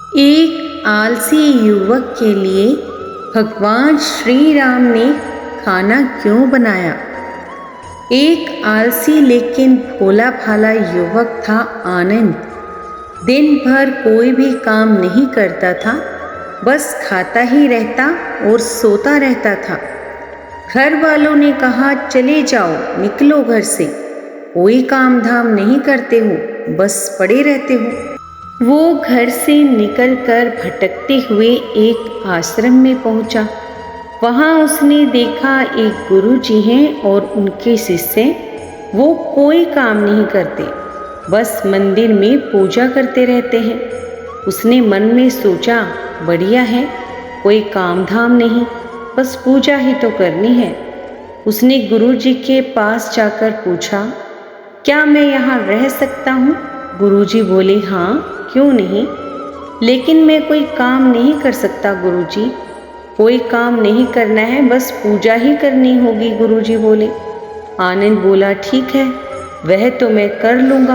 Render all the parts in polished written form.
एक आलसी युवक के लिए भगवान श्री राम ने खाना क्यों बनाया। एक आलसी लेकिन भोला भाला युवक था आनंद। दिन भर कोई भी काम नहीं करता था, बस खाता ही रहता और सोता रहता था। घर वालों ने कहा, चले जाओ, निकलो घर से, कोई काम धाम नहीं करते हो, बस पड़े रहते हो। वो घर से निकलकर भटकते हुए एक आश्रम में पहुंचा। वहां उसने देखा एक गुरुजी हैं और उनके शिष्य। वो कोई काम नहीं करते, बस मंदिर में पूजा करते रहते हैं। उसने मन में सोचा, बढ़िया है, कोई काम धाम नहीं, बस पूजा ही तो करनी है। उसने गुरुजी के पास जाकर पूछा, क्या मैं यहाँ रह सकता हूँ? गुरुजी बोले, हाँ, क्यों नहीं, लेकिन मैं कोई काम नहीं कर सकता गुरुजी। कोई काम नहीं करना है, बस पूजा ही करनी होगी, गुरुजी बोले। आनंद बोला, ठीक है, वह तो मैं कर लूँगा।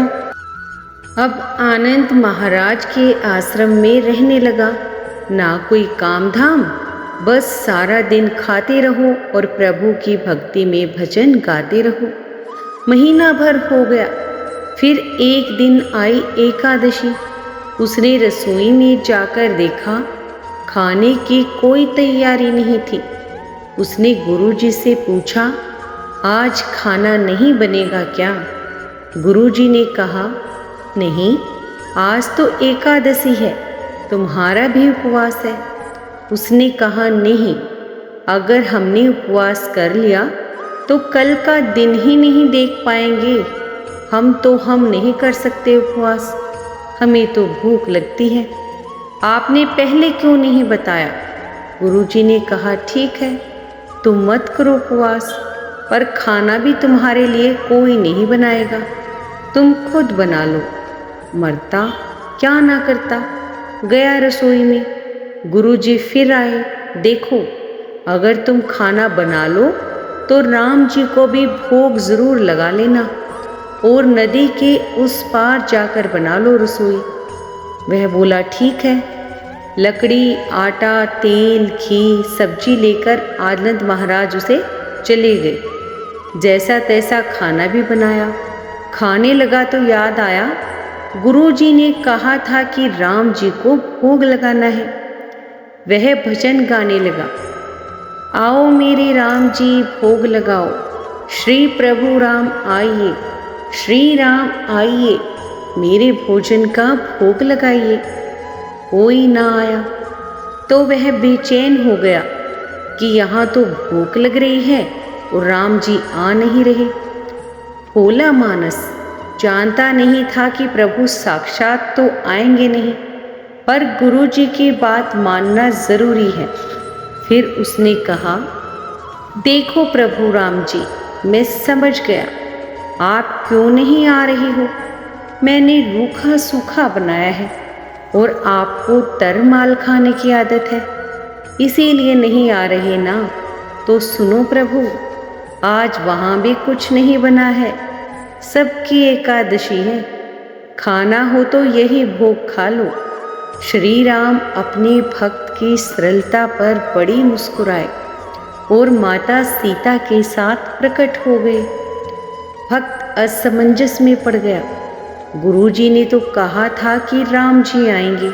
अब आनंद महाराज के आश्रम में रहने लगा। ना कोई काम धाम, बस सारा दिन खाते रहो और प्रभु की भक्ति में भजन गाते रहो। महीना भर हो गया। फिर एक दिन आई एकादशी। उसने रसोई में जाकर देखा, खाने की कोई तैयारी नहीं थी। उसने गुरुजी से पूछा, आज खाना नहीं बनेगा क्या? गुरुजी ने कहा, नहीं, आज तो एकादशी है, तुम्हारा भी उपवास है। उसने कहा, नहीं, अगर हमने उपवास कर लिया तो कल का दिन ही नहीं देख पाएंगे। हम नहीं कर सकते उपवास, हमें तो भूख लगती है। आपने पहले क्यों नहीं बताया? गुरुजी ने कहा, ठीक है, तुम मत करो उपवास, पर खाना भी तुम्हारे लिए कोई नहीं बनाएगा, तुम खुद बना लो। मरता क्या ना करता। गया रसोई में। गुरुजी फिर आए। देखो, अगर तुम खाना बना लो तो राम जी को भी भोग जरूर लगा लेना और नदी के उस पार जाकर बना लो रसोई। वह बोला, ठीक है। लकड़ी, आटा, तेल, घी, सब्जी लेकर आनंद महाराज उसे चले गए। जैसा तैसा खाना भी बनाया। खाने लगा तो याद आया, गुरुजी ने कहा था कि राम जी को भोग लगाना है। वह भजन गाने लगा, आओ मेरे राम जी भोग लगाओ, श्री प्रभु राम आइए, श्री राम आइए, मेरे भोजन का भोग लगाइए। कोई ना आया तो वह बेचैन हो गया कि यहाँ तो भूख लग रही है और राम जी आ नहीं रहे। भोला मानस जानता नहीं था कि प्रभु साक्षात तो आएंगे नहीं, पर गुरुजी की बात मानना जरूरी है। फिर उसने कहा, देखो प्रभु राम जी, मैं समझ गया, आप क्यों नहीं आ रहे हो। मैंने रूखा सूखा बनाया है और आपको तरमाल खाने की आदत है, इसीलिए नहीं आ रहे ना। तो सुनो प्रभु, आज वहाँ भी कुछ नहीं बना है, सबकी एकादशी है, खाना हो तो यही भोग खा लो। श्री राम अपने भक्त की सरलता पर बड़ी मुस्कुराए और माता सीता के साथ प्रकट हो गए। भक्त असमंजस में पड़ गया। गुरुजी ने तो कहा था कि राम जी आएंगे,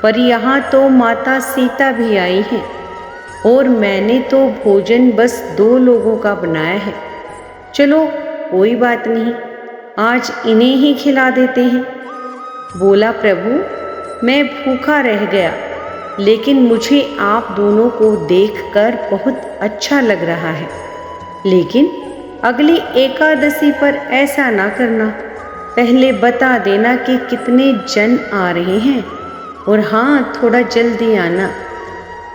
पर यहाँ तो माता सीता भी आई हैं और मैंने तो भोजन बस 2 लोगों का बनाया है। चलो कोई बात नहीं, आज इन्हें ही खिला देते हैं। बोला, प्रभु मैं भूखा रह गया, लेकिन मुझे आप दोनों को देखकर बहुत अच्छा लग रहा है, लेकिन अगली एकादशी पर ऐसा ना करना। पहले बता देना कि कितने जन आ रहे हैं, और हाँ, थोड़ा जल्दी आना।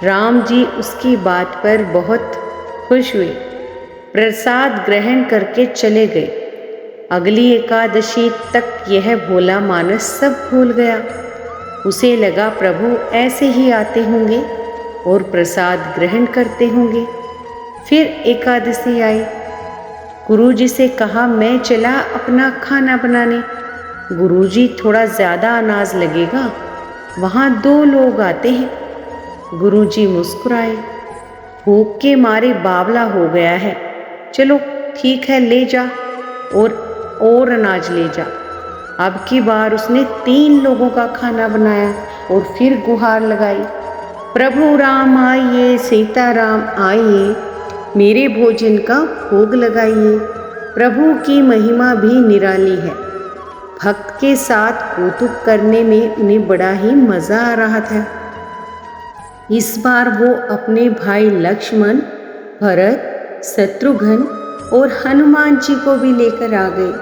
राम जी उसकी बात पर बहुत खुश हुए, प्रसाद ग्रहण करके चले गए। अगली एकादशी तक यह भोला मानस सब भूल गया। उसे लगा प्रभु ऐसे ही आते होंगे और प्रसाद ग्रहण करते होंगे। फिर एकादशी आई। गुरुजी से कहा, मैं चला अपना खाना बनाने। गुरुजी, थोड़ा ज़्यादा अनाज लगेगा, वहाँ 2 लोग आते हैं। गुरुजी मुस्कुराए, भूख के मारे बावला हो गया है, चलो ठीक है ले जा और अनाज ले जा। अब की बार उसने 3 लोगों का खाना बनाया और फिर गुहार लगाई, प्रभु राम आइए, सीताराम आइए, मेरे भोजन का भोग लगाइए। प्रभु की महिमा भी निराली है। भक्त के साथ कौतुक करने में उन्हें बड़ा ही मज़ा आ रहा था। इस बार वो अपने भाई लक्ष्मण, भरत, शत्रुघ्न और हनुमान जी को भी लेकर आ गए।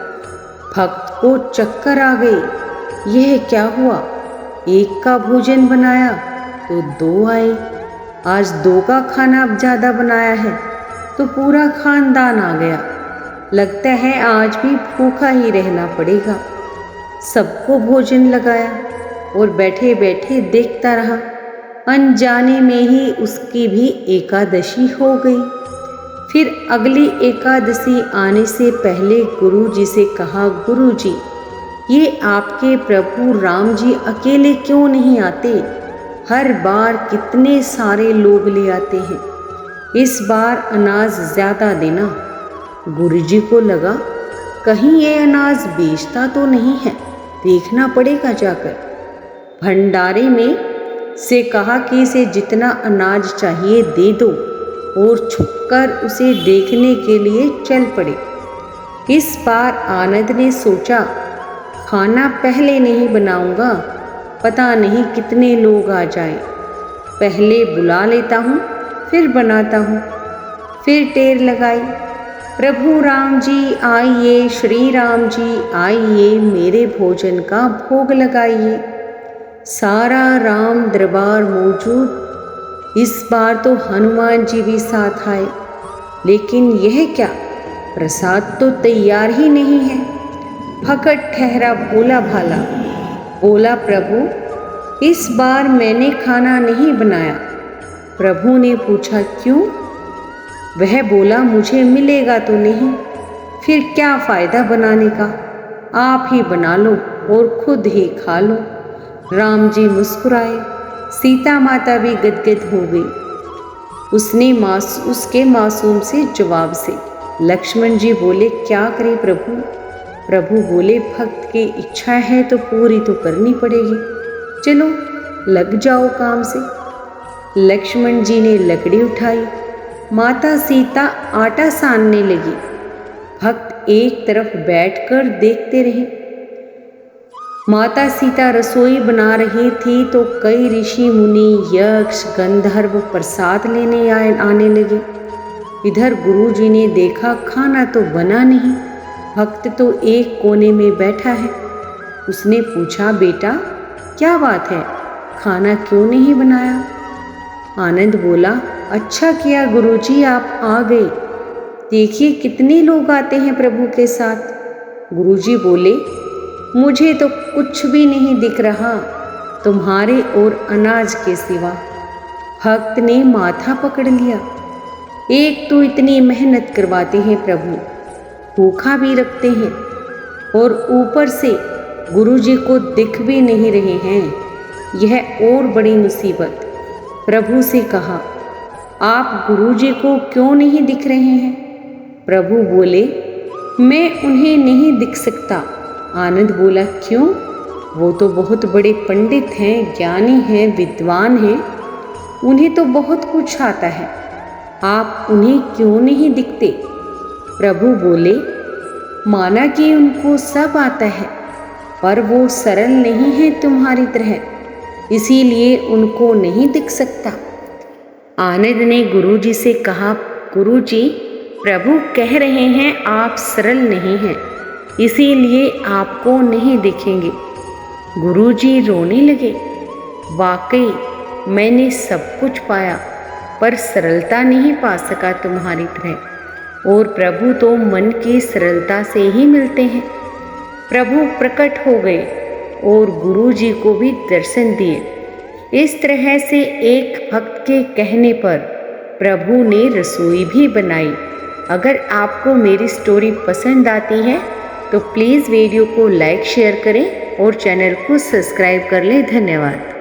भक्त को चक्कर आ गई, यह क्या हुआ? एक का भोजन बनाया तो 2 आए, आज 2 का खाना अब ज़्यादा बनाया है तो पूरा खानदान आ गया। लगता है आज भी भूखा ही रहना पड़ेगा। सबको भोजन लगाया और बैठे बैठे देखता रहा। अनजाने में ही उसकी भी एकादशी हो गई। फिर अगली एकादशी आने से पहले गुरुजी से कहा, गुरुजी ये आपके प्रभु राम जी अकेले क्यों नहीं आते? हर बार कितने सारे लोग ले आते हैं, इस बार अनाज ज़्यादा देना। गुरुजी को लगा कहीं ये अनाज बेचता तो नहीं है, देखना पड़ेगा जाकर। भंडारे में से कहा कि इसे जितना अनाज चाहिए दे दो और छुपकर उसे देखने के लिए चल पड़े। इस बार आनंद ने सोचा, खाना पहले नहीं बनाऊंगा, पता नहीं कितने लोग आ जाएं। पहले बुला लेता हूँ फिर बनाता हूँ। फिर टेर लगाई, प्रभु राम जी आइए, श्री राम जी आइए, मेरे भोजन का भोग लगाइए। सारा राम दरबार मौजूद। इस बार तो हनुमान जी भी साथ आए, लेकिन यह क्या, प्रसाद तो तैयार ही नहीं है। भगत ठहरा भोला भाला, बोला प्रभु इस बार मैंने खाना नहीं बनाया। प्रभु ने पूछा क्यों? वह बोला मुझे मिलेगा तो नहीं, फिर क्या फ़ायदा बनाने का, आप ही बना लो और खुद ही खा लो। राम जी मुस्कुराए, सीता माता भी गदगद हो गई उसके मासूम से जवाब से। लक्ष्मण जी बोले क्या करें प्रभु? प्रभु बोले भक्त की इच्छा है तो पूरी तो करनी पड़ेगी, चलो लग जाओ काम से। लक्ष्मण जी ने लकड़ी उठाई, माता सीता आटा सानने लगी। भक्त एक तरफ बैठकर देखते रहे। माता सीता रसोई बना रही थी तो कई ऋषि मुनि, यक्ष, गंधर्व प्रसाद लेने आने लगे। इधर गुरुजी ने देखा खाना तो बना नहीं, भक्त तो एक कोने में बैठा है। उसने पूछा, बेटा क्या बात है, खाना क्यों नहीं बनाया? आनंद बोला, अच्छा किया गुरुजी आप आ गए, देखिए कितने लोग आते हैं प्रभु के साथ। गुरुजी बोले, मुझे तो कुछ भी नहीं दिख रहा तुम्हारे और अनाज के सिवा। भक्त ने माथा पकड़ लिया, एक तो इतनी मेहनत करवाते हैं प्रभु, भूखा भी रखते हैं और ऊपर से गुरुजी को दिख भी नहीं रहे हैं, यह और बड़ी मुसीबत। प्रभु से कहा, आप गुरुजी को क्यों नहीं दिख रहे हैं? प्रभु बोले, मैं उन्हें नहीं दिख सकता। आनंद बोला, क्यों? वो तो बहुत बड़े पंडित हैं, ज्ञानी हैं, विद्वान हैं, उन्हें तो बहुत कुछ आता है, आप उन्हें क्यों नहीं दिखते? प्रभु बोले, माना कि उनको सब आता है, पर वो सरल नहीं है तुम्हारी तरह, इसीलिए उनको नहीं दिख सकता। आनंद ने गुरुजी से कहा, गुरुजी प्रभु कह रहे हैं आप सरल नहीं हैं, इसीलिए आपको नहीं दिखेंगे। गुरुजी रोने लगे, वाकई मैंने सब कुछ पाया पर सरलता नहीं पा सका तुम्हारी तरह, और प्रभु तो मन की सरलता से ही मिलते हैं। प्रभु प्रकट हो गए और गुरुजी को भी दर्शन दिए। इस तरह से एक भक्त के कहने पर प्रभु ने रसोई भी बनाई। अगर आपको मेरी स्टोरी पसंद आती है तो प्लीज़ वीडियो को लाइक शेयर करें और चैनल को सब्सक्राइब कर लें। धन्यवाद।